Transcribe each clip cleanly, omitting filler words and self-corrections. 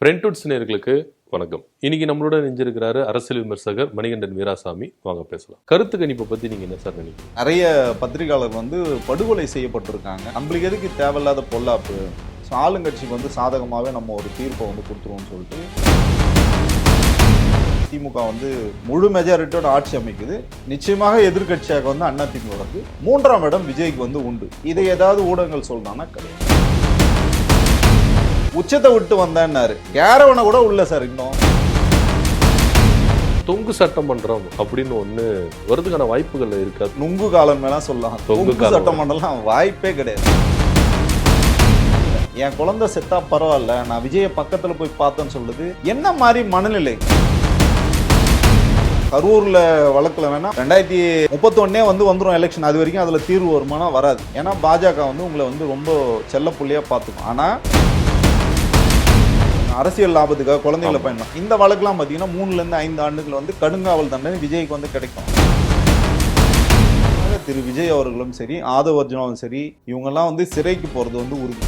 ஃப்ரெண்ட்வுட்ஸ் நேயர்களுக்கு வணக்கம். இன்னைக்கு நம்மளோட நெஞ்சிருக்கிறாரு அரசியல் விமர்சகர் மணிகண்டன் வீராசாமி. வாங்க பேசலாம். கருத்து கணிப்பை பத்தி நீங்க என்ன சார் நினைக்கிறீங்க? நிறைய பத்திரிகையாளர் படுகொலை செய்யப்பட்டிருக்காங்க. நம்மளுக்கு எதுக்கு தேவையில்லாத பொல்லாப்பு, ஆளுங்கட்சிக்கு சாதகமாகவே நம்ம ஒரு தீர்ப்பை கொடுத்துருவோம்னு சொல்லிட்டு திமுக முழு மெஜாரிட்டியோட ஆட்சி அமைக்குது. நிச்சயமாக எதிர்கட்சியாக அதிமுக மூன்றாம் இடம் விஜய்க்கு உண்டு. இதை ஏதாவது ஊடகங்கள் சொல்றாங்கன்னா கிடையாது. உச்சத்தை விட்டு வந்தாரு, கேரவனை கூட உள்ள சார். இன்னும் தொங்கு சட்டமன்றம் அப்படின்னு ஒண்ணு வருதுக்கான வாய்ப்புகள் இருக்காது. நுங்கு காலம் மேலாம் சொல்லலாம். தொங்கு சட்டமன்றம் வாய்ப்பே கிடையாது. என் குழந்தை செத்தா பரவாயில்ல, நான் விஜய பக்கத்துல போய் பார்த்தேன்னு சொல்லுது. என்ன மாதிரி மனநிலை? கரூர்ல வழக்குல வேணா 2031 வந்துரும் எலெக்ஷன். அது வரைக்கும் அதுல தீர்வு வருமானா வராது. ஏன்னா பாஜக உங்களை ரொம்ப செல்ல புள்ளியா பார்த்துக்கும். ஆனா அரசியல் லாபத்துக்காக குழந்தைகளை பயன்படும். இந்த வழக்குலாம் பார்த்தீங்கன்னா 3 to 5 ஆண்டுகள் கடுங்காவல் தண்டனை விஜய்க்கு கிடைக்கும். திரு விஜய் அவர்களும் சரி, ஆதவ் அர்ஜுனாவும் சரி, இவங்கெல்லாம் சிறைக்கு போறது உறுதி.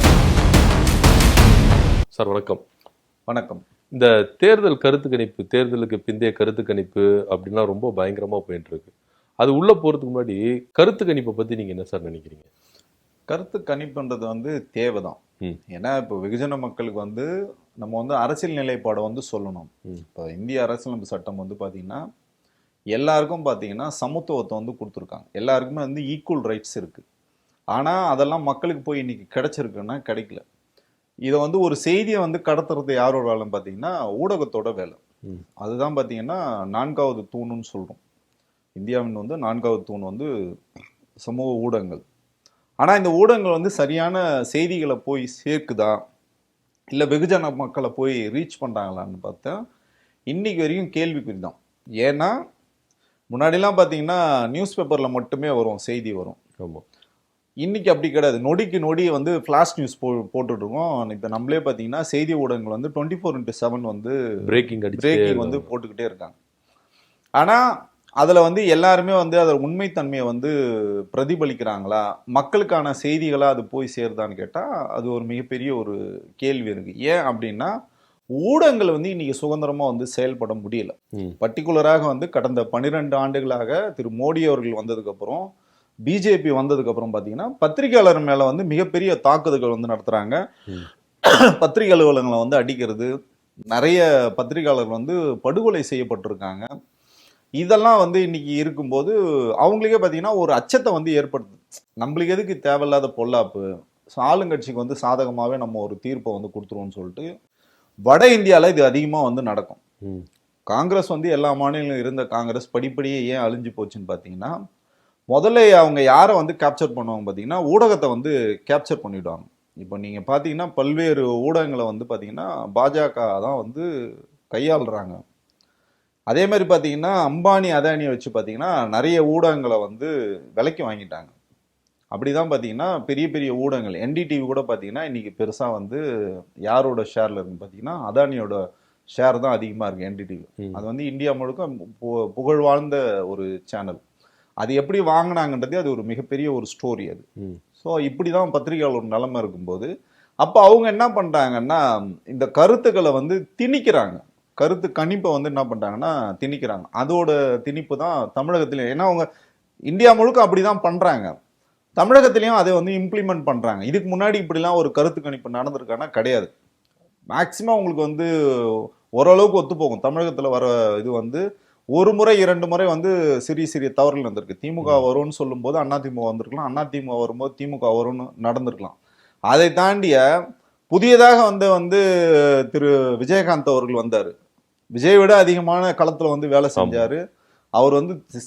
சார் வணக்கம். வணக்கம். இந்த தேர்தல் கருத்து கணிப்பு, தேர்தலுக்கு பிந்தைய கருத்து கணிப்பு அப்படின்னா ரொம்ப பயங்கரமா போயிட்டு இருக்கு. அது உள்ள போறதுக்கு முன்னாடி கருத்து கணிப்பை பத்தி நீங்க என்ன சார் நினைக்கிறீங்க? கருத்து கணிப்புன்றது தேவைதான். ஏன்னா இப்போ வெகுஜன மக்களுக்கு நம்ம அரசியல் நிலைப்பாடை சொல்லணும். இப்போ இந்திய அரசியலமைப்பு சட்டம் பார்த்தீங்கன்னா எல்லாருக்கும் பார்த்தீங்கன்னா சமத்துவத்தை கொடுத்துருக்காங்க. எல்லாருக்குமே ஈக்குவல் ரைட்ஸ் இருக்கு. ஆனால் அதெல்லாம் மக்களுக்கு போய் இன்னைக்கு கிடைச்சிருக்குன்னா கிடைக்கல. இதை ஒரு செய்தியை கடத்துறது யாரோட வேலைன்னு பார்த்தீங்கன்னா ஊடகத்தோட வேலை. அதுதான் பார்த்தீங்கன்னா 4வது தூணுன்னு சொல்றோம். இந்தியாவின் 4வது தூண் சமூக ஊடகங்கள். ஆனால் இந்த ஊடகங்கள் சரியான செய்திகளை போய் சேர்க்குதா, இல்லை வெகுஜன மக்களை போய் ரீச் பண்ணுறாங்களான்னு பார்த்தா இன்னைக்கு வரைக்கும் கேள்விக்குறி தான். ஏன்னா முன்னாடிலாம் பார்த்தீங்கன்னா நியூஸ் பேப்பரில் மட்டுமே வரும், செய்தி வரும். ஆமாம். இன்னைக்கு அப்படி கிடையாது. நொடிக்கு நொடி ஃப்ளாஷ் நியூஸ் போட்டுட்ருக்கோம். இப்போ நம்மளே பார்த்தீங்கன்னா செய்தி ஊடகங்கள் 24x7 பிரேக்கிங் போட்டுக்கிட்டே இருக்காங்க. ஆனால் அதில் எல்லாருமே அதில் உண்மைத்தன்மையை பிரதிபலிக்கிறாங்களா, மக்களுக்கான செய்திகளாக அது போய் சேருதான்னு கேட்டால் அது ஒரு மிகப்பெரிய ஒரு கேள்வி இருக்குது. ஏன் அப்படின்னா ஊடகங்கள் இன்னைக்கு சுதந்திரமாக செயல்பட முடியல. பர்டிகுலராக கடந்த 12 ஆண்டுகளாக திரு மோடி அவர்கள் வந்ததுக்கப்புறம், பிஜேபி வந்ததுக்கப்புறம் பார்த்தீங்கன்னா பத்திரிகையாளர் மேலே மிகப்பெரிய தாக்குதல்கள் நடத்துகிறாங்க. பத்திரிகை அலுவலகங்களை அடிக்கிறது, நிறைய பத்திரிகையாளர்கள் படுகொலை செய்யப்பட்டிருக்காங்க. இதெல்லாம் இன்னைக்கு இருக்கும்போது அவங்களுக்கே பார்த்தீங்கன்னா ஒரு அச்சத்தை ஏற்படுத்துது. நம்மளுக்கு எதுக்கு தேவையில்லாத பொல்லாப்பு, ஆளுங்கட்சிக்கு சாதகமாகவே நம்ம ஒரு தீர்ப்பை கொடுத்துருவோம்னு சொல்லிட்டு வட இந்தியாவில் இது அதிகமாக நடக்கும். காங்கிரஸ் எல்லா மாநிலங்களும் இருந்த காங்கிரஸ் படிப்படியே ஏன் அழிஞ்சு போச்சுன்னு பார்த்தீங்கன்னா, முதல்ல அவங்க யாரை கேப்சர் பண்ணுவாங்க பார்த்தீங்கன்னா ஊடகத்தை கேப்சர் பண்ணிவிடுவாங்க. இப்போ நீங்கள் பார்த்தீங்கன்னா பல்வேறு ஊடகங்களை பார்த்தீங்கன்னா பாஜக தான் கையாளுறாங்க. அதே மாதிரி பார்த்தீங்கன்னா அம்பானி அதானியை வச்சு பார்த்தீங்கன்னா நிறைய ஊடகங்களை விலைக்கு வாங்கிட்டாங்க. அப்படிதான் பார்த்தீங்கன்னா பெரிய பெரிய ஊடகங்கள் NDTV கூட பார்த்தீங்கன்னா இன்னைக்கு பெருசாக யாரோட ஷேரில் இருக்குன்னு பார்த்தீங்கன்னா அதானியோட ஷேர் தான் அதிகமாக இருக்குது. NDTV அது இந்தியா முழுக்க புகழ் வாழ்ந்த ஒரு சேனல். அது எப்படி வாங்கினாங்கன்றது அது ஒரு மிகப்பெரிய ஒரு ஸ்டோரி அது. ஸோ இப்படி தான் பத்திரிகையாளர் நிலைமை இருக்கும்போது அப்போ அவங்க என்ன பண்ணுறாங்கன்னா இந்த கருத்துக்களை திணிக்கிறாங்க. கருத்து கணிப்பை என்ன பண்ணுறாங்கன்னா திணிக்கிறாங்க. அதோட திணிப்பு தான் தமிழகத்திலையும். ஏன்னா அவங்க இந்தியா முழுக்க அப்படி தான் பண்ணுறாங்க. தமிழகத்திலையும் அதை இம்ப்ளிமெண்ட் பண்ணுறாங்க. இதுக்கு முன்னாடி இப்படிலாம் ஒரு கருத்து கணிப்பு நடந்திருக்கானா கிடையாது. மேக்சிமம் உங்களுக்கு ஓரளவுக்கு ஒத்து போகும். தமிழகத்தில் வர இது ஒரு முறை 2 முறை சிறிய சிறிய தவறுகள் வந்திருக்கு. திமுக வரும்னு சொல்லும்போது அதிமுக வந்திருக்கலாம், அதிமுக வரும்போது திமுக வரும்னு நடந்திருக்கலாம். அதை தாண்டிய புதியதாக திரு விஜயகாந்த் அவர்கள் வந்தார். விஜயை விட அதிகமான களத்தில் வேலை செஞ்சார். அவர்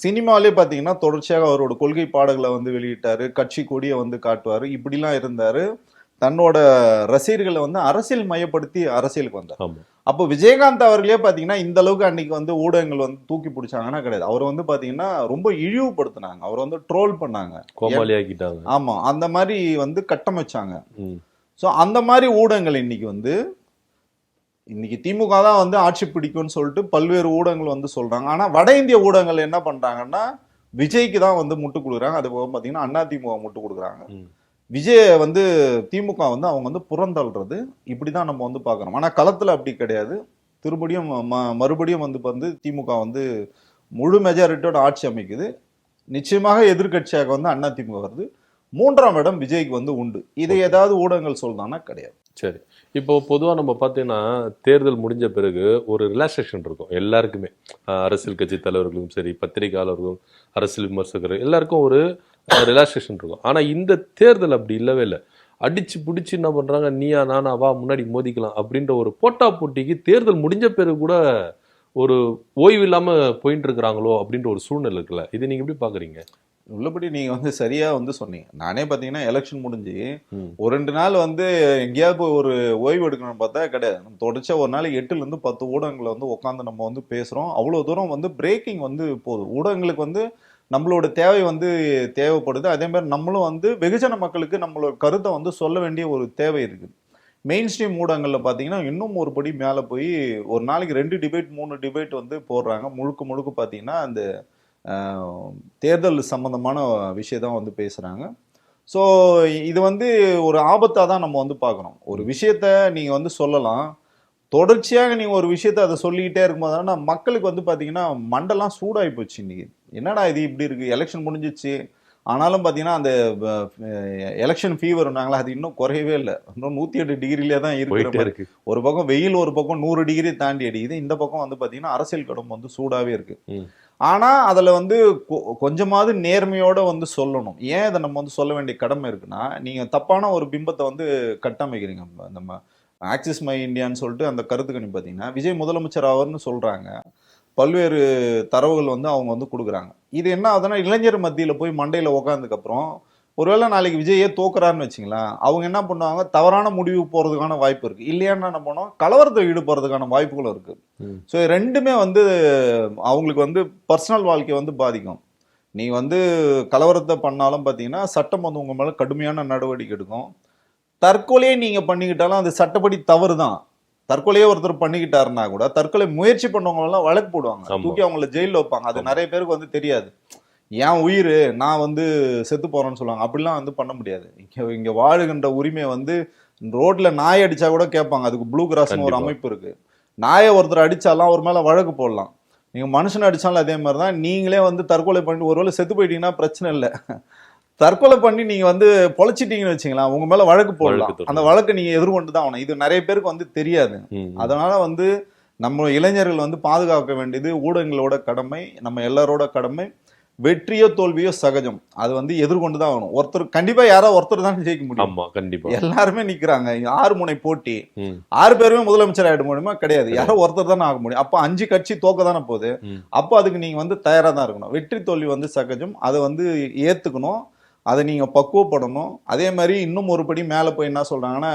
சினிமாலே பார்த்தீங்கன்னா தொடர்ச்சியாக அவரோட கொள்கை பாடல்களை வெளியிட்டார். கட்சி கொடியை காட்டுவார். இப்படிலாம் இருந்தார். தன்னோட ரசிகர்களை அரசியல் மையப்படுத்தி அரசியலுக்கு வந்தார். அப்போ விஜயகாந்த் அவர்களே பார்த்தீங்கன்னா இந்த அளவுக்கு அன்னைக்கு ஊடகங்கள் தூக்கி பிடிச்சாங்கன்னா கிடையாது. அவர் பார்த்தீங்கன்னா ரொம்ப இழிவுபடுத்தினாங்க. அவர் ட்ரோல் பண்ணாங்க, கோமாளியாக்கிட்டாங்க. ஆமாம், அந்த மாதிரி கட்டமைச்சாங்க. ஸோ அந்த மாதிரி ஊடகங்கள் இன்னைக்கு திமுக தான் ஆட்சி பிடிக்கும்னு சொல்லிட்டு பல்வேறு ஊடகங்கள் சொல்றாங்க. ஆனால் வட இந்திய ஊடகங்கள் என்ன பண்றாங்கன்னா விஜய்க்கு தான் முட்டு கொடுக்குறாங்க. அது போக பார்த்தீங்கன்னா அதிமுக முட்டு கொடுக்குறாங்க. விஜய் வந்து திமுக வந்து அவங்க வந்து புறந்தள்ளுறது இப்படிதான் நம்ம வந்து பார்க்கறோம். ஆனா களத்துல அப்படி கிடையாது. திரும்படியும் மறுபடியும் வந்து திமுக வந்து முழு மெஜாரிட்டியோட ஆட்சி அமைக்குது. நிச்சயமாக எதிர்க்கட்சியாக வந்து அதிமுக வருது. 3ஆம் இடம் விஜய்க்கு வந்து உண்டு. இதை ஏதாவது ஊடகங்கள் சொல்றானா? கிடையாது. சரி. இப்போ பொதுவா நம்ம பார்த்தீங்கன்னா, தேர்தல் முடிஞ்ச பிறகு ஒரு ரிலாக்சேஷன் இருக்கும் எல்லாருக்குமே. அரசியல் கட்சி தலைவர்களுக்கும் சரி, பத்திரிகையாளர்களும், அரசியல் விமர்சகர்கள் எல்லாருக்கும் ஒரு ரிலாக்சேஷன் இருக்கும். ஆனா இந்த தேர்தல் அப்படி இல்லவே இல்ல. அடிச்சு புடிச்சு என்ன பண்றாங்க, நீயா நானா வா முன்னாடி மோதிக்கலாம் அப்படின்ற ஒரு போட்டா போட்டிக்கு தேர்தல் முடிஞ்ச பிறகு கூட ஒரு ஓய்வு இல்லாம போயிட்டு இருக்கிறாங்களோ அப்படின்ற ஒரு சூழ்நிலை இருக்குல்ல. இதை நீங்க எப்படி பாக்குறீங்க? உள்ளபடி நீங்க வந்து சரியா வந்து சொன்னீங்க. நானே பாத்தீங்கன்னா எலெக்ஷன் முடிஞ்சு ம். ஒரு 2 நாள் வந்து எங்கேயாவது போய் ஒரு ஓய்வு எடுக்கணும்னு பார்த்தா கிடையாது. நம்ம தொடர்ச்சியா ஒரு நாளைக்கு 8ல இருந்து 10 ஊடகங்களை வந்து உட்காந்து நம்ம வந்து பேசுறோம். அவ்வளவு தூரம் வந்து பிரேக்கிங் வந்து போகுது. ஊடகங்களுக்கு வந்து நம்மளோட தேவை வந்து தேவைப்படுது. அதே மாதிரி நம்மளும் வந்து வெகுஜன மக்களுக்கு நம்மளோட கருத்தை வந்து சொல்ல வேண்டிய ஒரு தேவை இருக்கு. மெயின் ஸ்ட்ரீம் ஊடகங்கள்ல பாத்தீங்கன்னா இன்னும் ஒரு படி மேல போய் ஒரு நாளைக்கு 2 டிபேட் 3 டிபேட் வந்து போடுறாங்க. முழுக்க முழுக்க பாத்தீங்கன்னா அந்த தேர்தல் சம்பந்தமான விஷயத்தான் வந்து பேசுறாங்க. ஸோ இது வந்து ஒரு ஆபத்தாக தான் நம்ம வந்து பார்க்குறோம். ஒரு விஷயத்த நீங்கள் வந்து சொல்லலாம். தொடர்ச்சியாக நீங்கள் ஒரு விஷயத்த அதை சொல்லிக்கிட்டே இருக்கும்போது ஆனால் மக்களுக்கு வந்து பார்த்தீங்கன்னா மண்டெல்லாம் சூடாகி போச்சு இன்னைக்கு. என்னடா இது இப்படி இருக்குது, எலெக்ஷன் முடிஞ்சிச்சு ஆனாலும் பார்த்தீங்கன்னா அந்த எலெக்ஷன் ஃபீவர்னாங்களா அது இன்னும் குறையவே இல்லை. இன்னும் 108 டிகிரிலே தான் இருக்கிற இருக்கு. ஒரு பக்கம் வெயில், ஒரு பக்கம் 100 டிகிரி தாண்டி அடிக்குது. இந்த பக்கம் வந்து பார்த்தீங்கன்னா அரசியல் கடும் வந்து சூடாகவே இருக்கு. ஆனா அதுல வந்து கொஞ்சமாவது நேர்மையோட வந்து சொல்லணும். ஏன் இதை நம்ம வந்து சொல்ல வேண்டிய கடமை இருக்குன்னா, நீங்க தப்பான ஒரு பிம்பத்தை வந்து கட்டமைக்கிறீங்க. நம்ம ஆக்சிஸ் மை இந்தியான்னு சொல்லிட்டு அந்த கருத்து கணிப்பு பார்த்தீங்கன்னா விஜய் முதலமைச்சர் ஆவர்னு சொல்றாங்க. பல்வேறு தரவுகள் வந்து அவங்க வந்து கொடுக்குறாங்க. இது என்ன ஆகுதுன்னா இளைஞர் மத்தியில போய் மண்டையில உக்காந்ததுக்கு அப்புறம் ஒருவேளை நாளைக்கு விஜயே தோக்குறாருன்னு வச்சுங்களேன், அவங்க என்ன பண்ணுவாங்க, தவறான முடிவு போறதுக்கான வாய்ப்பு இருக்கு. இல்லையான்னு என்ன பண்ணுவோம், கலவரத்தில் ஈடுபடுறதுக்கான வாய்ப்புகளும் இருக்கு. ஸோ ரெண்டுமே வந்து அவங்களுக்கு வந்து பர்சனல் வாழ்க்கையை வந்து பாதிக்கும். நீ வந்து கலவரத்தை பண்ணாலும் பார்த்தீங்கன்னா சட்டம் வந்து உங்க மேல கடுமையான நடவடிக்கை எடுக்கும். தற்கொலையே நீங்க பண்ணிக்கிட்டாலும் அது சட்டப்படி தவறு தான். தற்கொலையே ஒருத்தர் பண்ணிக்கிட்டாருன்னா கூட தற்கொலை முயற்சி பண்ணவங்க எல்லாம் வழக்கு போடுவாங்க, தூக்கி அவங்கள ஜெயிலில் வைப்பாங்க. அது நிறைய பேருக்கு வந்து தெரியாது. என் உயிர் நான் வந்து செத்து போறேன்னு சொல்லுவாங்க. அப்படிலாம் வந்து பண்ண முடியாது. இங்க வாழுகின்ற உரிமை வந்து ரோட்ல நாய் அடிச்சா கூட கேட்பாங்க. அதுக்கு ப்ளூ கிராஸ்னு ஒரு அமைப்பு இருக்கு. நாயை ஒருத்தர் அடிச்சாலாம் ஒரு மேல வழக்கு போடலாம். நீங்க மனுஷனை அடிச்சாலும் அதே மாதிரி தான். நீங்களே வந்து தற்கொலை பண்ணி ஒருவேளை செத்து போயிட்டீங்கன்னா பிரச்சனை இல்லை. தற்கொலை பண்ணி நீங்க வந்து பொழைச்சிட்டீங்கன்னு வச்சுங்களா, உங்க மேல வழக்கு போடலாம். அந்த வழக்கு நீங்க எதிர்கொண்டு தான் ஆகணும். இது நிறைய பேருக்கு வந்து தெரியாது. அதனால வந்து நம்ம இளைஞர்கள் வந்து பாதுகாக்க வேண்டியது ஊடகங்களோட கடமை, நம்ம எல்லாரோட கடமை. வெற்றியோ தோல்வியோ சகஜம். அது வந்து எதிர்கொண்டு தான் ஆகணும். ஒருத்தர் கண்டிப்பா யாரோ ஒருத்தர் தான் ஜெயிக்க முடியும். ஆமா, கண்டிப்பா எல்லாருமே நிக்கிறாங்க. 6 முனை போட்டி, 6 பேருமே முதலமைச்சர் ஆயிட முடியுமா? கிடையாது. யாரோ ஒருத்தர் தானே ஆக முடியும். அப்ப 5 கட்சி தோக்க தானே போகுது. அப்போ அதுக்கு நீங்க வந்து தயாரா தான் இருக்கணும். வெற்றி தோல்வி வந்து சகஜம். அதை வந்து ஏத்துக்கணும். அதை நீங்க பக்குவப்படணும். அதே மாதிரி இன்னும் ஒரு படி மேல போய் என்ன சொல்றாங்கன்னா,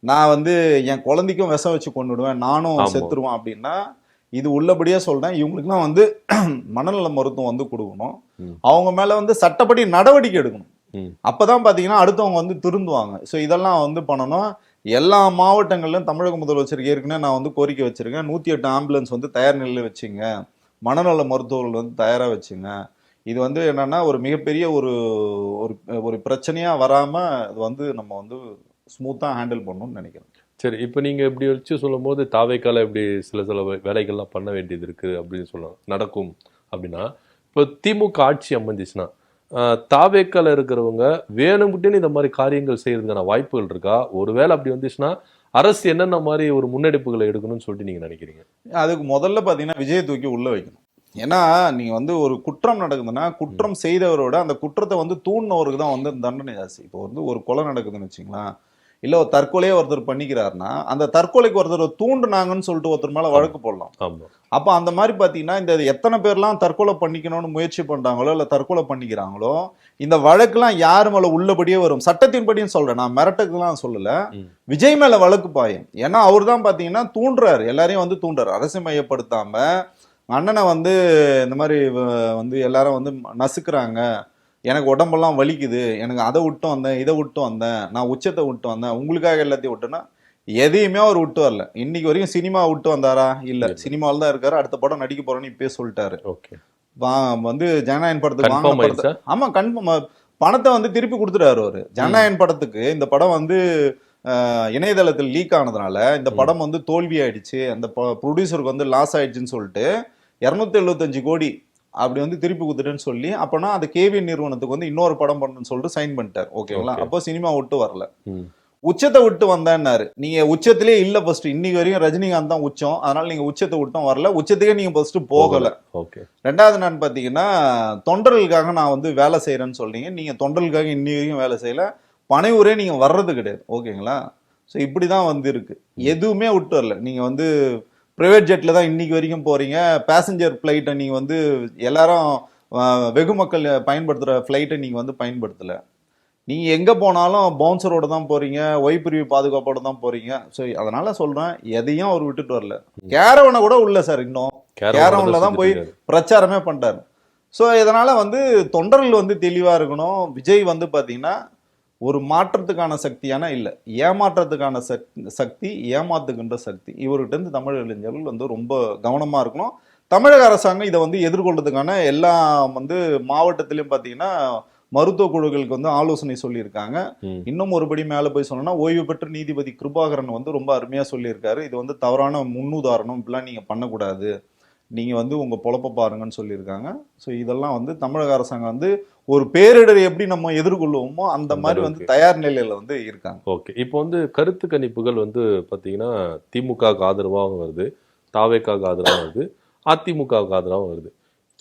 நான் வந்து என் குழந்தைக்கும் விஷம் வச்சு கொண்டுடுவேன், நானும் செத்துருவேன் அப்படின்னா, இது உள்ளபடியா சொல்றேன். இவங்களுக்குலாம் வந்து மனநல மருத்துவம் வந்து கொடுக்கணும். அவங்க மேல வந்து சட்டப்படி நடவடிக்கை எடுக்கணும். அப்பதான் பாத்தீங்கன்னா அடுத்தவங்க வந்து திருந்துவாங்க. ஸோ இதெல்லாம் வந்து பண்ணணும். எல்லா மாவட்டங்களிலும் தமிழக முதலமைச்சருக்கு ஏற்கனவே நான் வந்து கோரிக்கை வச்சிருக்கேன். 108 ஆம்புலன்ஸ் வந்து தயார் நிலையில் வச்சுங்க, மனநல மருத்துவர்கள் வந்து தயாரா வச்சுங்க. இது வந்து என்னன்னா ஒரு மிகப்பெரிய ஒரு ஒரு பிரச்சனையா வராம இது வந்து நம்ம வந்து ஸ்மூத்தா ஹேண்டில் பண்ணணும்னு நினைக்கிறேன். சரி, இப்போ நீங்க இப்படி வச்சு சொல்லும் போது தாவேக்கால இப்படி சில வேலைகள்லாம் பண்ண வேண்டியது இருக்கு அப்படின்னு சொல்லலாம் நடக்கும் அப்படின்னா, இப்போ திமுக ஆட்சி அமைஞ்சிச்சுன்னா தாவேக்கால இருக்கிறவங்க வேணும்கிட்டே இந்த மாதிரி காரியங்கள் செய்யறதுக்கான வாய்ப்புகள் இருக்கா? ஒருவேளை அப்படி வந்துச்சுன்னா அரசு என்னென்ன மாதிரி ஒரு முன்னெடுப்புகளை எடுக்கணும்னு சொல்லிட்டு நீங்க நினைக்கிறீங்க? அதுக்கு முதல்ல பாத்தீங்கன்னா விஜயை தூக்கி உள்ள வைக்கணும். ஏன்னா நீங்க வந்து ஒரு குற்றம் நடக்குதுன்னா குற்றம் செய்தவரோட அந்த குற்றத்தை வந்து தூண்டினவருக்கு தான் வந்து தண்டனை ஜாஸ்தி. இப்போ வந்து ஒரு கொலை நடக்குதுன்னு வச்சுங்களேன், இல்ல ஒரு தற்கொலையே ஒருத்தர் பண்ணிக்கிறாருன்னா அந்த தற்கொலைக்கு ஒருத்தர் தூண்டுனாங்கன்னு சொல்லிட்டு ஒருத்தர் மேல வழக்கு போடலாம். அப்ப அந்த மாதிரி பாத்தீங்கன்னா இந்த எத்தனை பேர்லாம் தற்கொலை பண்ணிக்கணும்னு முயற்சி பண்றாங்களோ இல்ல தற்கொலை பண்ணிக்கிறாங்களோ இந்த வழக்குலாம் யாரு மேல உள்ளபடியே வரும். சட்டத்தின்படியும் சொல்றேன், நான் மிரட்டுக்குலாம் சொல்லல. விஜய் மேல வழக்கு பாயும். ஏன்னா அவர் தான் பாத்தீங்கன்னா தூண்டுறாரு, எல்லாரையும் வந்து தூண்டுறாரு. அரசு மையப்படுத்தாம அண்ணனை வந்து இந்த மாதிரி வந்து எல்லாரும் வந்து நசுக்குறாங்க, எனக்கு உடம்பெல்லாம் வலிக்குது, எனக்கு அதை விட்டு வந்தேன், இதை விட்டு வந்தேன், நான் உச்சத்தை விட்டு வந்தேன், உங்களுக்காக எல்லாத்தையும் விட்டுன்னா எதையுமே அவர் விட்டு வரல. இன்னைக்கு வரைக்கும் சினிமா விட்டு வந்தாரா? இல்ல, சினிமாவில் தான் இருக்காரு. அடுத்த படம் நடிக்க போறேன்னு இப்பயே சொல்லிட்டாரு. வந்து ஜனநாயகன் படத்துக்கு வாங்க. ஆமா, கன்ஃபார்ம். பணத்தை வந்து திருப்பி கொடுத்துட்டாரு அவரு. ஜனநாயகன் படத்துக்கு இந்த படம் வந்து இணையதளத்தில் லீக் ஆனதுனால இந்த படம் வந்து தோல்வி ஆயிடுச்சு, அந்த ப்ரொடியூசருக்கு வந்து லாஸ் ஆயிடுச்சுன்னு சொல்லிட்டு 275 கோடி அப்படி வந்து திருப்பி கொடுத்துட்டேன்னு சொல்லி, அப்பனா அந்த கேவிஎன் நிறுவனத்துக்கு வந்து இன்னொரு படம் பண்ணணும்னு சொல்லிட்டு சைன் பண்ணிட்டார். ஓகேங்களா? அப்போ சினிமா விட்டு வரல, உச்சத்தை விட்டு வந்தேன்னாரு. நீங்க உச்சத்திலே இல்ல ஃபர்ஸ்ட், இன்னைக்கு வரையும் ரஜினிகாந்த் தான் உச்சம், அதனால நீங்க உச்சத்தை விட்டும் வரல, உச்சத்துக்கே நீங்க ஃபர்ஸ்ட் போகல. ரெண்டாவது நான் பாத்தீங்கன்னா தொண்டர்களுக்காக நான் வந்து வேலை செய்யறேன்னு சொல்றீங்க, நீங்க தொண்டர்களுக்காக இன்னி வரையும் வேலை செய்யல, பனையூரே நீங்க வர்றது கிடையாது. ஓகேங்களா? ஸோ இப்படிதான் வந்து இருக்கு, எதுவுமே விட்டு வரல. நீங்க வந்து பிரைவேட் ஜெட்ல தான் இன்னைக்கு வரைக்கும் போறீங்க, பேசஞ்சர் பிளைட்டை நீங்க வந்து எல்லாரும் வெகு மக்கள் பயன்படுத்துற பிளைட்டை நீங்க வந்து பயன்படுத்தல. நீங்க எங்க போனாலும் பவுன்சரோட தான் போறீங்க, ஒய் பிரிவு பாதுகாப்போட தான் போறீங்க. ஸோ அதனால சொல்றேன், எதையும் அவர் விட்டுட்டு வரல. கேரவனை கூட உள்ள சார், இன்னும் கேரவன்ல தான் போய் பிரச்சாரமே பண்ணிட்டாரு. ஸோ இதனால வந்து தொண்டர்கள் வந்து தெளிவா இருக்கணும். விஜய் வந்து பாத்தீங்கன்னா ஒரு மாற்றத்துக்கான சக்தியான இல்ல, ஏமாற்றத்துக்கான சக்தி, ஏமாத்துகின்ற சக்தி. இவர்கிட்ட இருந்து தமிழ் இளைஞர்கள் வந்து ரொம்ப கவனமா இருக்கணும். தமிழக அரசாங்கம் இதை வந்து எதிர்கொள்றதுக்கான எல்லா வந்து மாவட்டத்திலையும் பாத்தீங்கன்னா மருத்துவ குழுக்களுக்கு வந்து ஆலோசனை சொல்லியிருக்காங்க. இன்னும் ஒருபடி மேல போய் சொன்னா ஓய்வு பெற்ற நீதிபதி கிருபாகரன் வந்து ரொம்ப அருமையா சொல்லியிருக்காரு, இது வந்து தவறான முன்னுதாரணம், இப்பெல்லாம் நீங்க பண்ணக்கூடாது, நீங்க வந்து உங்க பொழப்ப பாருங்கன்னு சொல்லியிருக்காங்க. ஸோ இதெல்லாம் வந்து தமிழக அரசாங்கம் வந்து ஒரு பேரிடரை எப்படி நம்ம எதிர்கொள்வோமோ அந்த மாதிரி வந்து தயார் நிலையில வந்து இருக்காங்க. ஓகே, இப்போ வந்து கருத்து கணிப்புகள் வந்து பாத்தீங்கன்னா திமுகவுக்கு ஆதரவாகவும் வருது, தாவேக்காவுக்கு ஆதரவாகவும் வருது, அதிமுகவுக்கு ஆதரவாகவும் வருது.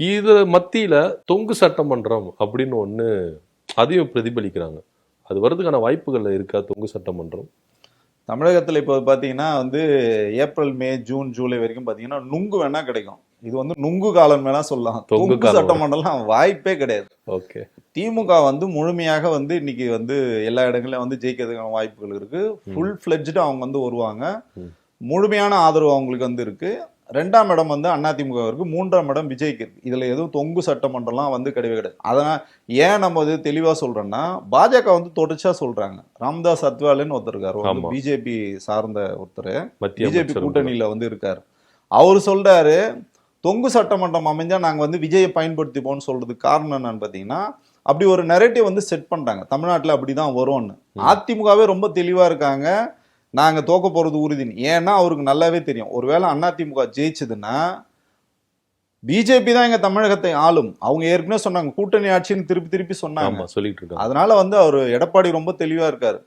இது மத்தியில தொங்கு சட்டமன்றம் அப்படின்னு ஒண்ணு அதையும் பிரதிபலிக்கிறாங்க. அது வர்றதுக்கான வாய்ப்புகள் இருக்கா? தொங்கு சட்டமன்றம் தமிழகத்துல இப்போ பாத்தீங்கன்னா வந்து ஏப்ரல், மே, ஜூன், ஜூலை வரைக்கும் பாத்தீங்கன்னா நுங்கு வேணா கிடைக்கும். இது வந்து நுங்கு காலம் வேணா சொல்லலாம். தொங்கு சட்டமன்றம் வாய்ப்பே கிடையாது. ஓகே, திமுக வந்து முழுமையாக வந்து இன்னைக்கு வந்து எல்லா இடங்களையும் வந்து ஜெயிக்கிறதுக்கான வாய்ப்புகள் இருக்கு. ஃபுல் ஃபிளெட்ஜ்டு அவங்க வந்து வருவாங்க, முழுமையான ஆதரவு அவங்களுக்கு வந்து இருக்கு. 2ஆம் இடம் வந்து அதிமுக இருக்கு, 3ஆம் இடம் விஜய்க்கு இருக்கு. இதுல எதுவும் தொங்கு சட்டமன்றம்லாம் வந்து கிடையவே கிடையாது. அதனால ஏன் நம்ம இது தெளிவா சொல்றோம்னா, பாஜக வந்து தொடர்ச்சியா சொல்றாங்க. ராம்தாஸ் அத்வாலேன்னு ஒருத்தர் இருக்காரு, பிஜேபி சார்ந்த ஒருத்தர், பிஜேபி கூட்டணியில வந்து இருக்காரு. அவரு சொல்றாரு தொங்கு சட்டமன்றம் அமைஞ்சா நாங்க வந்து விஜயை பயன்படுத்திப்போம்னு சொல்றதுக்கு காரணம் என்னன்னு பாத்தீங்கன்னா, அப்படி ஒரு நெரேட்டிவ் வந்து செட் பண்றாங்க, தமிழ்நாட்டுல அப்படிதான் வரும்னு. அதிமுகவே ரொம்ப தெளிவா இருக்காங்க, நாங்க தோக்க போறது உறுதின்னு. ஏன்னா அவருக்கு நல்லாவே தெரியும், ஒருவேளை அதிமுக ஜெயிச்சதுன்னா பிஜேபி தான் எங்க தமிழகத்தை ஆளும். அவங்க ஏற்கனவே சொன்னாங்க கூட்டணி ஆட்சின்னு திருப்பி திருப்பி சொன்னாங்க, சொல்லிட்டு இருக்காங்க. அதனால வந்து அவரு எடப்பாடி ரொம்ப தெளிவா இருக்காரு.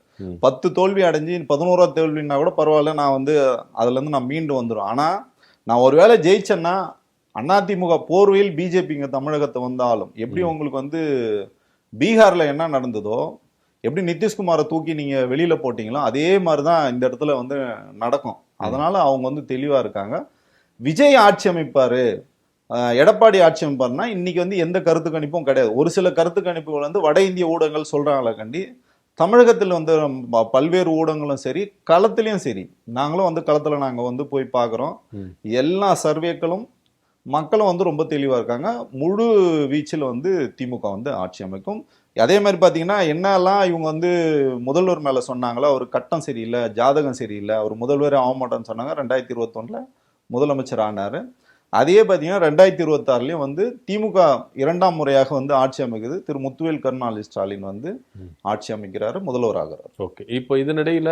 10 தோல்வி அடைஞ்சு 11ஆவது தோல்வின்னா கூட பரவாயில்ல, நான் வந்து அதுல இருந்து நான் மீண்டு வந்துடும். ஆனா நான் ஒருவேளை ஜெயிச்சேன்னா அதிமுக போர்வையில் பிஜேபி இங்க தமிழகத்தை வந்து ஆளும். எப்படி உங்களுக்கு வந்து பீகார்ல என்ன நடந்ததோ, எப்படி நிதிஷ்குமாரை தூக்கி நீங்க வெளியில போட்டீங்களோ அதே மாதிரிதான் இந்த இடத்துல வந்து நடக்கும். அதனால அவங்க வந்து தெளிவா இருக்காங்க. விஜய் ஆட்சி அமைப்பாரு, எடப்பாடி ஆட்சி அமைப்பாருன்னா இன்னைக்கு வந்து எந்த கருத்து கணிப்பும் கிடையாது. ஒரு சில கருத்து கணிப்புகள் வந்து வட இந்திய ஊடகங்கள் சொல்றாங்களா கண்டி, தமிழகத்தில் வந்து பல்வேறு ஊடகங்களும் சரி, களத்திலையும் சரி, நாங்களும் வந்து களத்துல நாங்க வந்து போய் பாக்குறோம். எல்லா சர்வேக்களும் மக்களும் வந்து ரொம்ப தெளிவா இருக்காங்க. முழு வீச்சில் வந்து திமுக வந்து ஆட்சி அமைக்கும். அதே மாதிரி பாத்தீங்கன்னா என்னெல்லாம் இவங்க வந்து முதல்வர் மேல சொன்னாங்களோ, அவர் கட்டம் சரியில்லை, ஜாதகம் சரியில்லை, அவர் முதல்வர் ஆக மாட்டோம்னு சொன்னாங்க. 2021 முதலமைச்சர் ஆனாரு. அதே பாத்தீங்கன்னா 2026 வந்து திமுக 2ஆம் முறையாக வந்து ஆட்சி அமைக்குது. திரு முத்துவேல் கருணாநிதி ஸ்டாலின் வந்து ஆட்சி அமைக்கிறாரு, முதல்வராகிறார். ஓகே, இப்போ இதனிடையில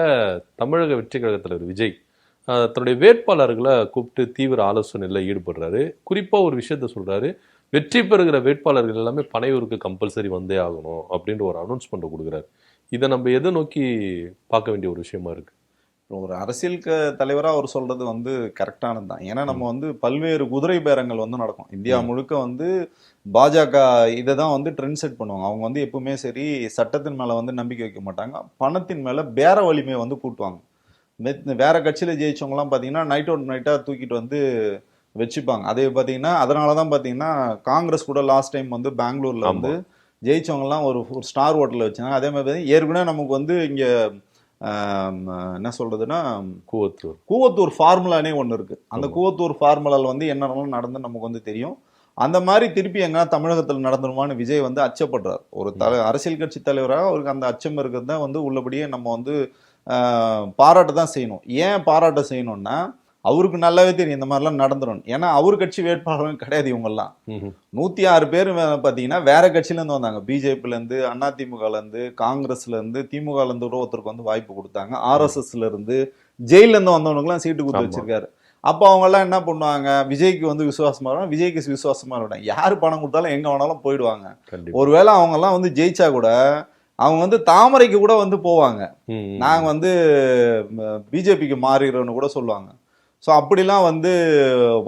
தமிழக வெற்றி கழகத்தில் விஜய் தன்னுடைய வேட்பாளர்களை கூப்பிட்டு தீவிர ஆலோசனையில் ஈடுபடுறாரு. குறிப்பா ஒரு விஷயத்த சொல்றாரு, வெற்றி பெறுகிற வேட்பாளர்கள் எல்லாமே பனையூருக்கு கம்பல்சரி வந்தே ஆகணும் அப்படின்ற ஒரு அனௌன்ஸ்மெண்ட் கொடுக்குறாரு. இதை நம்ம எதை நோக்கி பார்க்க வேண்டிய ஒரு விஷயமா இருக்கு? ஒரு அரசியல் தலைவரா அவர் சொல்றது வந்து கரெக்டானது தான். ஏன்னா நம்ம வந்து பல்வேறு குதிரை பேரங்கள் வந்து நடக்கும் இந்தியா முழுக்க. வந்து பாஜக இதை தான் வந்து ட்ரெண்ட் செட் பண்ணுவாங்க. அவங்க வந்து எப்பவுமே சரி சட்டத்தின் மேல வந்து நம்பிக்கை வைக்க மாட்டாங்க, பணத்தின் மேல பேர வலிமையை வந்து கூட்டுவாங்க. வேற கட்சியில ஜெயிச்சவங்கலாம் பாத்தீங்கன்னா நைட் அவுட் நைட்டா தூக்கிட்டு வந்து வச்சுப்பாங்க. அதே பாத்தீங்கன்னா அதனாலதான் பாத்தீங்கன்னா காங்கிரஸ் கூட லாஸ்ட் டைம் வந்து பெங்களூர்ல வந்து ஜெயிச்சவங்கலாம் ஒரு ஸ்டார் ஹோட்டல் வச்சாங்க. அதே மாதிரி ஏற்கனவே நமக்கு வந்து இங்க என்ன சொல்றதுன்னா கூவத்தூர் ஃபார்முலானே ஒண்ணு இருக்கு. அந்த கூவத்தூர் ஃபார்முலால வந்து என்னென்னலாம் நடந்து நமக்கு வந்து தெரியும். அந்த மாதிரி திருப்பி எங்கன்னா தமிழகத்தில் நடந்துருமான்னு விஜய் வந்து அச்சப்படுறாரு. ஒரு அரசியல் கட்சி தலைவராக அவருக்கு அந்த அச்சம் இருக்கிறது தான் வந்து உள்ளபடியே நம்ம வந்து பாராட்ட தான் செய்யணும். ஏன் பாராட்ட செய்யணும்னா, அவருக்கு நல்லாவே தெரியும் இந்த மாதிரிலாம் நடந்துடும். ஏன்னா அவர் கட்சி வேட்பாளரும் கிடையாது இவங்கெல்லாம். 106 பேர் பார்த்தீங்கன்னா வேற கட்சியிலேருந்து வந்தாங்க. பிஜேபிலேருந்து, அதிமுகலேருந்து, காங்கிரஸ்லேருந்து, திமுகலேருந்து கூட ஒருத்தருக்கு வந்து வாய்ப்பு கொடுத்தாங்க. ஆர்எஸ்எஸ்லேருந்து, ஜெயிலேருந்து வந்தவனுக்குலாம் சீட்டு கொடுத்து வச்சிருக்காரு. அப்போ அவங்கெல்லாம் என்ன பண்ணுவாங்க, விஜய்க்கு வந்து விசுவாசமா இருக்கும், விஜய்க்கு விசுவாசமா இருக்கட்டும், யார் பணம் கொடுத்தாலும் எங்கே வேணாலும் போயிடுவாங்க. ஒருவேளை அவங்கெல்லாம் வந்து ஜெயிச்சா கூட அவங்க வந்து தாமரைக்கு கூட வந்து போவாங்க, நாங்கள் வந்து பிஜேபிக்கு மாறிடுறோன்னு கூட சொல்லுவாங்க. ஸோ அப்படிலாம் வந்து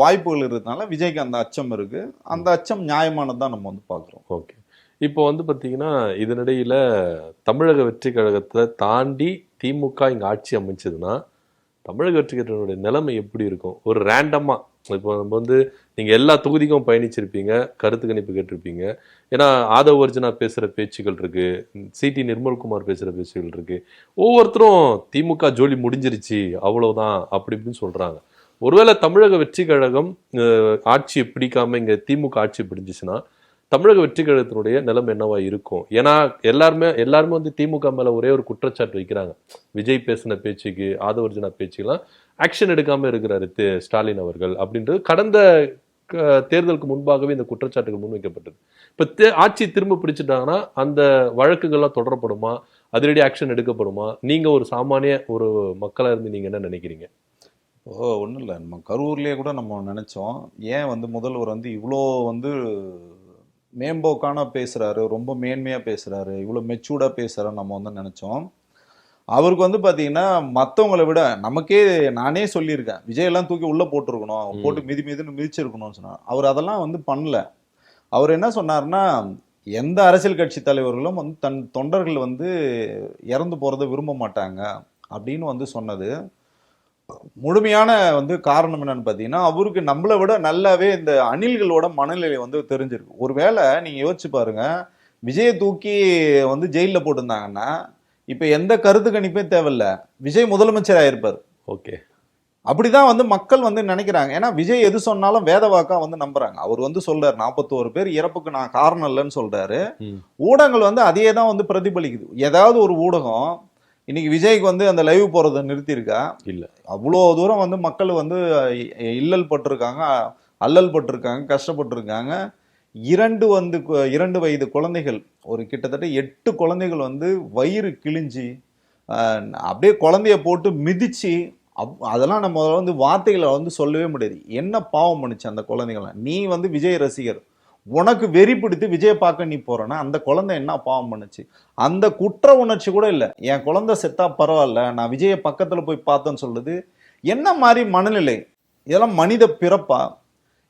வாய்ப்புகள் இருக்கிறதுனால விஜய்க்கு அந்த அச்சம் இருக்கு. அந்த அச்சம் நியாயமானது தான் நம்ம வந்து பார்க்குறோம். ஓகே, இப்போ வந்து பார்த்தீங்கன்னா இதனிடையில் தமிழக வெற்றி கழகத்தை தாண்டி திமுக இங்கே ஆட்சி அமைச்சதுன்னா தமிழக வெற்றி கழகத்தினுடைய நிலைமை எப்படி இருக்கும்? ஒரு ரேண்டமாக இப்போ நம்ம வந்து நீங்கள் எல்லா தொகுதிக்கும் பயணிச்சிருப்பீங்க, கருத்து கணிப்பு கேட்டிருப்பீங்க. ஏன்னா ஆதவ அர்ஜுனா பேசுகிற பேச்சுகள் இருக்கு, சிடி நிர்மல்குமார் பேசுகிற பேச்சுகள் இருக்கு. ஒவ்வொருத்தரும் திமுக ஜோலி முடிஞ்சிருச்சு அவ்வளவுதான் அப்படி இப்படின்னு சொல்றாங்க. ஒருவேளை தமிழக வெற்றி கழகம் ஆட்சியை பிடிக்காம இங்க திமுக ஆட்சி பிடிச்சிச்சுன்னா தமிழக வெற்றி கழகத்தினுடைய நிலைமை என்னவா இருக்கும்? ஏன்னா எல்லாருமே வந்து திமுக மேல ஒரே ஒரு குற்றச்சாட்டு வைக்கிறாங்க, விஜய் பேசின பேச்சுக்கு, ஆதவ அர்ஜுனா பேச்சுக்கெல்லாம் ஆக்ஷன் எடுக்காம இருக்கிறாரு ஸ்டாலின் அவர்கள் அப்படின்றது கடந்த தேர்தலுக்கு முன்பாகவே இந்த குற்றச்சாட்டுகள் முன்வைக்கப்பட்டது. இப்ப ஆட்சி திரும்ப பிடிச்சிட்டாங்கன்னா அந்த வழக்குகள்லாம் தொடரப்படுமா, அதிரடி ஆக்ஷன் எடுக்கப்படுமா? நீங்க ஒரு சாமானிய ஒரு மக்களா இருந்து நீங்க என்ன நினைக்கிறீங்க? ஒன்றும் இல்லை, நம்ம கரூர்லேயே கூட நம்ம நினைச்சோம், ஏன் வந்து முதல்வர் வந்து இவ்வளோ வந்து மேம்போக்கான பேசுறாரு, ரொம்ப மேன்மையா பேசுறாரு, இவ்வளோ மெச்சூர்டா பேசுறாரு நம்ம வந்து நினைச்சோம். அவருக்கு வந்து பாத்தீங்கன்னா மற்றவங்களை விட நமக்கே, நானே சொல்லியிருக்கேன், விஜயெல்லாம் தூக்கி உள்ள போட்டிருக்கணும், போட்டு மிதின்னு மிதிச்சிருக்கணும்னு சொன்னார். அவர் அதெல்லாம் வந்து பண்ணல. அவர் என்ன சொன்னார்னா, எந்த அரசியல் கட்சி தலைவர்களும் வந்து தன் தொண்டர்கள் வந்து இறந்து போறதை விரும்ப மாட்டாங்க அப்படின்னு வந்து சொன்னது. முழுமையான வந்து காரணம் என்னன்னு பார்த்தீங்கன்னா, அவருக்கு நம்மளை விட நல்லாவே இந்த அணில்களோட மனநிலை வந்து தெரிஞ்சிருக்கு. ஒருவேளை நீங்க யோசிச்சு பாருங்க, விஜயை தூக்கி வந்து ஜெயிலில் போட்டிருந்தாங்கன்னா இப்ப எந்த கருத்து கணிப்பே தேவையில்ல, விஜய் முதலமைச்சர் ஆயிருப்பார். ஓகே, அப்படிதான் வந்து மக்கள் வந்து நினைக்கிறாங்க. ஏன்னா விஜய் எது சொன்னாலும் வேத வாக்கா வந்து நம்புறாங்க. அவர் வந்து சொல்றாரு 41 பேர் இறப்புக்கு நான் காரணம் இல்லைன்னு சொல்றாரு. ஊடகங்கள் வந்து அதையே தான் வந்து பிரதிபலிக்குது. ஏதாவது ஒரு ஊடகம் இன்னைக்கு விஜய்க்கு வந்து அந்த லைவ் போறதை நிறுத்தியிருக்கா? இல்ல. அவ்வளோ தூரம் வந்து மக்கள் வந்து இல்லல் பட்டிருக்காங்க, அல்லல் பட்டிருக்காங்க, கஷ்டப்பட்டிருக்காங்க. 2 வயது குழந்தைகள், ஒரு கிட்டத்தட்ட 8 குழந்தைகள் வந்து வயிறு கிழிஞ்சி அப்படியே குழந்தைய போட்டு மிதிச்சு, அதெல்லாம் நம்ம வந்து வார்த்தைகளை வந்து சொல்லவே முடியாது. என்ன பாவம் பண்ணுச்சு அந்த குழந்தைகள்லாம்? நீ வந்து விஜய் ரசிகர், உனக்கு வெறி பிடித்து விஜய பார்க்க நீ போறனா, அந்த குழந்தை என்ன பாவம் பண்ணுச்சு? அந்த குற்ற உணர்ச்சி கூட இல்லை. என் குழந்தை செத்தா பரவாயில்ல, நான் விஜய பக்கத்துல போய் பார்த்தேன்னு சொல்லுது. என்ன மாதிரி மனநிலை இதெல்லாம்? மனித பிறப்பா?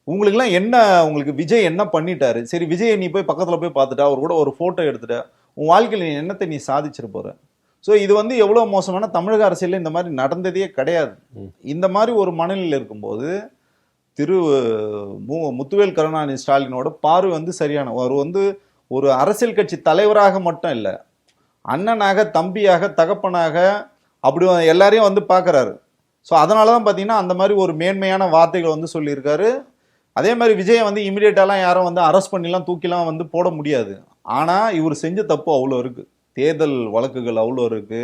உங்களுக்குலாம் என்ன, உங்களுக்கு விஜய் என்ன பண்ணிட்டாரு? சரி, விஜயை நீ போய் பக்கத்துல போய் பார்த்துட்டா, அவர் கூட ஒரு போட்டோ எடுத்துட்ட, உன் வாழ்க்கையில் நீ என்னத்தை நீ சாதிச்சிட்டு போற? ஸோ இது வந்து எவ்வளவு மோசமான, தமிழக அரசியலில் இந்த மாதிரி நடந்ததே கிடையாது. இந்த மாதிரி ஒரு மனநிலையில் இருக்கும்போது திரு முத்துவேல் கருணாநிதி ஸ்டாலினோட பார்வை வந்து சரியான, அவர் வந்து ஒரு அரசியல் கட்சி தலைவராக மட்டும் இல்லை, அண்ணனாக, தம்பியாக, தகப்பனாக, அப்படி எல்லாரையும் வந்து பார்க்குறாரு. ஸோ அதனால தான் பார்த்தீங்கன்னா அந்த மாதிரி ஒரு மேன்மையான வார்த்தைகள் வந்து சொல்லியிருக்காரு. அதே மாதிரி விஜயை வந்து இமீடியட்டாலாம் யாரும் வந்து அரெஸ்ட் பண்ணிலாம் தூக்கிலாம் வந்து போட முடியாது. ஆனால் இவர் செஞ்ச தப்பு அவ்வளோ இருக்கு, தேர்தல் வழக்குகள் அவ்வளோ இருக்கு.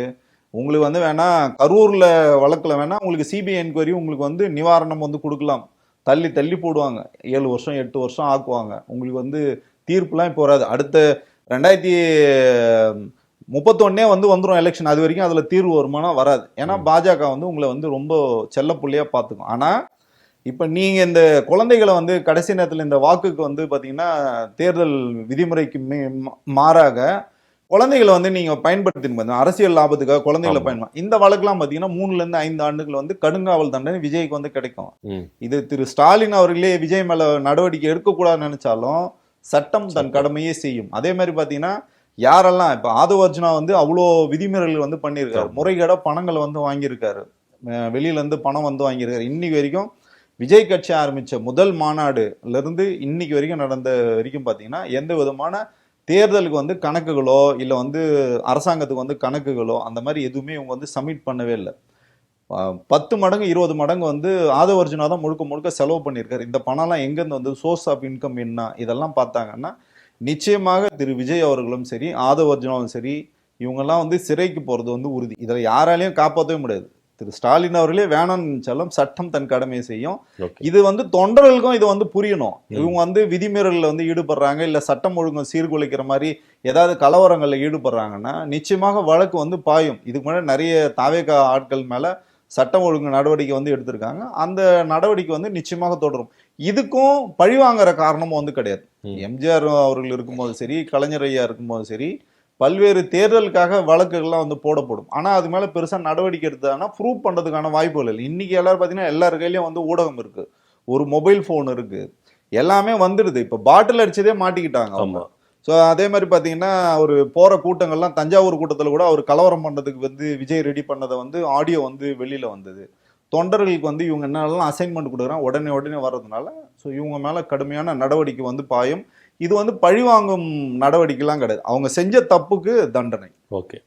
உங்களுக்கு வந்து வேணா கரூர்ல வழக்கில் வேணா உங்களுக்கு சிபிஐ என்கொயரி உங்களுக்கு வந்து நிவாரணம் வந்து கொடுக்கலாம், தள்ளி தள்ளி போடுவாங்க, 7 வருஷம் 8 வருஷம் ஆக்குவாங்க. உங்களுக்கு வந்து தீர்ப்புலாம் இப்போ வராது, அடுத்த 2031 வந்து வந்துடும் எலெக்ஷன். அது வரைக்கும் அதில் தீர்வு வருமானா வராது. ஏன்னா பாஜக வந்து உங்களை வந்து ரொம்ப செல்ல புள்ளியாக பார்த்துக்கும். ஆனால் இப்போ நீங்கள் இந்த குழந்தைகளை வந்து கடைசி நேரத்தில் இந்த வாக்குக்கு வந்து பார்த்தீங்கன்னா தேர்தல் விதிமுறைக்கு மாறாக குழந்தைகளை வந்து நீங்கள் பயன்படுத்தி அரசியல் லாபத்துக்காக குழந்தைகளை பயன்படுத்த, இந்த வழக்கெல்லாம் பார்த்தீங்கன்னா 3 to 5 ஆண்டுகள் வந்து கடுங்காவல் தண்டனை விஜய்க்கு வந்து கிடைக்கும். இது திரு ஸ்டாலின் அவர்களே விஜய் மேல நடவடிக்கை எடுக்கக்கூடாதுன்னு நினைச்சாலும் சட்டம் தன் கடமையே செய்யும். அதே மாதிரி பார்த்தீங்கன்னா யாரெல்லாம் இப்போ ஆதவ அர்ஜுனா வந்து அவ்வளோ விதிமீறல்கள் வந்து பண்ணியிருக்காரு, முறைகேட பணங்களை வந்து வாங்கியிருக்காரு, வெளியில இருந்து பணம் வந்து வாங்கியிருக்காரு. இன்னைக்கு வரைக்கும் விஜய் கட்சி ஆரம்பிச்ச முதல் மாநாடுல இருந்து இன்னைக்கு வரைக்கும் நடந்த வரைக்கும் பார்த்தீங்கன்னா எந்த விதமான தேர்தலுக்கு வந்து கணக்குகளோ இல்லை வந்து அரசாங்கத்துக்கு வந்து கணக்குகளோ அந்த மாதிரி எதுவுமே இவங்க வந்து சப்மிட் பண்ணவே இல்லை. 10 மடங்கு 20 மடங்கு வந்து ஆதவ அர்ஜுனா தான் முழுக்க முழுக்க செலவு பண்ணியிருக்காரு. இந்த பணம்லாம் எங்கேருந்து வந்து சோர்ஸ் ஆஃப் இன்கம் என்ன இதெல்லாம் பார்த்தாங்கன்னா நிச்சயமாக திரு விஜய் அவர்களும் சரி, ஆதவ அர்ஜுனாவும் சரி, இவங்கெல்லாம் வந்து சிறைக்கு போகிறது வந்து உறுதி. இதில் யாராலையும் காப்பாற்றவே முடியாது. திரு ஸ்டாலின் அவர்களே வேணும்னு நினைச்சாலும் சட்டம் தன் கடமையை செய்யும். ஓகே. இது வந்து தொண்டர்களுக்கும் இது வந்து புரியணும். இவங்க வந்து விதிமீறல்ல வந்து ஈடுபடுறாங்க, இல்ல சட்டம் ஒழுங்கு சீர்குலைக்கிற மாதிரி ஏதாவது கலவரங்கள்ல ஈடுபடுறாங்கன்னா நிச்சயமாக வழக்கு வந்து பாயும். இதுக்கு முன்னாடி நிறைய தாவேகா ஆட்கள் மேல சட்டம் ஒழுங்கு நடவடிக்கை வந்து எடுத்திருக்காங்க. அந்த நடவடிக்கை வந்து நிச்சயமாக தொடரும். இதுக்கும் பழிவாங்கிற காரணமும் வந்து கிடையாது. எம்ஜிஆர் அவர்கள் இருக்கும்போது சரி, கலைஞர் ஐயா இருக்கும்போது சரி, பல்வேறு தேர்தலுக்காக வழக்குகள்லாம் வந்து போடப்படும். ஆனா அது மேல பெருசா நடவடிக்கை எடுத்தாங்கன்னா ப்ரூவ் பண்றதுக்கான வாய்ப்புகள் இல்லை. இன்னைக்கு எல்லாரும் பாத்தீங்கன்னா எல்லார் கையிலயும் வந்து ஊடகம் இருக்கு, ஒரு மொபைல் போன் இருக்கு, எல்லாமே வந்துடுது. இப்ப பாட்டில் அடிச்சதே மாட்டிக்கிட்டாங்க அவங்க. ஸோ அதே மாதிரி பார்த்தீங்கன்னா ஒரு போகிற கூட்டங்கள்லாம் தஞ்சாவூர் கூட்டத்தில் கூட அவர் கலவரம் பண்ணுறதுக்கு வந்து விஜய் ரெடி பண்ணதை வந்து ஆடியோ வந்து வெளியில் வந்தது. தொண்டர்களுக்கு வந்து இவங்க என்னெல்லாம் அசைன்மெண்ட் கொடுக்குறாங்க உடனே உடனே வர்றதுனால ஸோ இவங்க மேலே கடுமையான நடவடிக்கை வந்து பாயும். இது வந்து பழிவாங்கும் நடவடிக்கைலாம் கிடையாது, அவங்க செஞ்ச தப்புக்கு தண்டனை. ஓகே.